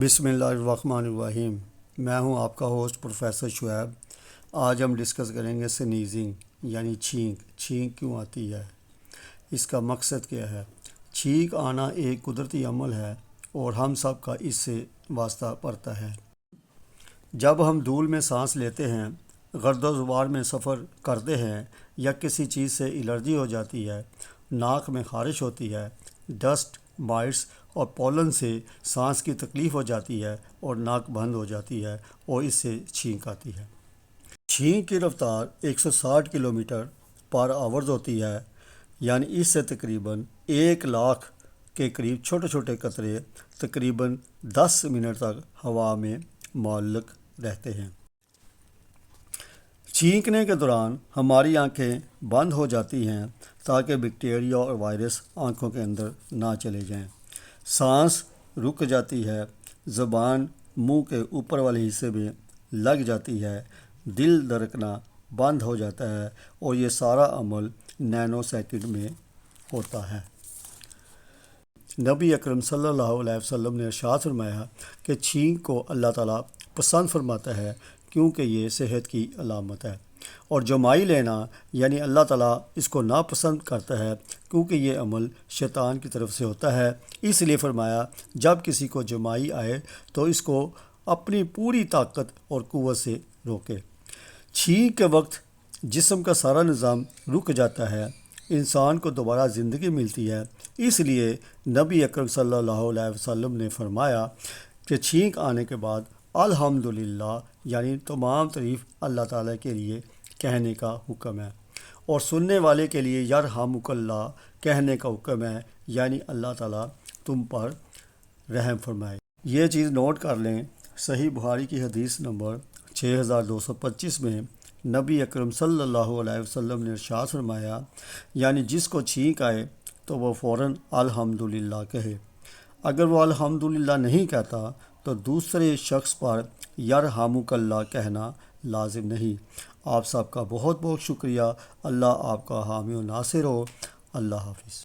بسم اللہ الرحمن الرحیم۔ میں ہوں آپ کا ہوسٹ پروفیسر شعیب۔ آج ہم ڈسکس کریں گے سنیزنگ یعنی چھینک کیوں آتی ہے، اس کا مقصد کیا ہے۔ چھینک آنا ایک قدرتی عمل ہے اور ہم سب کا اس سے واسطہ پڑتا ہے۔ جب ہم دھول میں سانس لیتے ہیں، گرد و غبار میں سفر کرتے ہیں یا کسی چیز سے الرجی ہو جاتی ہے، ناک میں خارش ہوتی ہے، ڈسٹ مائٹس اور پولن سے سانس کی تکلیف ہو جاتی ہے اور ناک بند ہو جاتی ہے اور اس سے چھینک آتی ہے۔ چھینک کی رفتار 160 کلومیٹر پر آورز ہوتی ہے، یعنی اس سے تقریباً 1,00,000 کے قریب چھوٹے چھوٹے قطرے تقریباً 10 منٹ تک ہوا میں معلق رہتے ہیں۔ چھینکنے کے دوران ہماری آنکھیں بند ہو جاتی ہیں تاکہ بیکٹیریا اور وائرس آنکھوں کے اندر نہ چلے جائیں۔ سانس رک جاتی ہے، زبان منہ کے اوپر والے حصے میں لگ جاتی ہے، دل دھڑکنا بند ہو جاتا ہے اور یہ سارا عمل نینو سیکنڈ میں ہوتا ہے۔ نبی اکرم صلی اللہ علیہ وسلم نے ارشاد فرمایا کہ چھینک کو اللہ تعالیٰ پسند فرماتا ہے کیونکہ یہ صحت کی علامت ہے، اور جمائی لینا یعنی اللہ تعالیٰ اس کو ناپسند کرتا ہے کیونکہ یہ عمل شیطان کی طرف سے ہوتا ہے۔ اس لیے فرمایا جب کسی کو جمائی آئے تو اس کو اپنی پوری طاقت اور قوت سے روکے۔ چھینک کے وقت جسم کا سارا نظام رک جاتا ہے، انسان کو دوبارہ زندگی ملتی ہے۔ اس لیے نبی اکرم صلی اللہ علیہ وسلم نے فرمایا کہ چھینک آنے کے بعد الحمدللہ یعنی تمام تعریف اللہ تعالیٰ کے لیے کہنے کا حکم ہے، اور سننے والے کے لیے یرحمک اللہ کہنے کا حکم ہے، یعنی اللہ تعالیٰ تم پر رحم فرمائے۔ یہ چیز نوٹ کر لیں، صحیح بخاری کی حدیث نمبر 6225 میں نبی اکرم صلی اللہ علیہ وسلم نے ارشاد فرمایا، یعنی جس کو چھینک آئے تو وہ فوراً الحمدللہ کہے۔ اگر وہ الحمدللہ نہیں کہتا تو دوسرے شخص پر یرحمک اللہ کہنا لازم نہیں۔ آپ سب کا بہت بہت شکریہ۔ اللہ آپ کا حامی و ناصر ہو۔ اللہ حافظ۔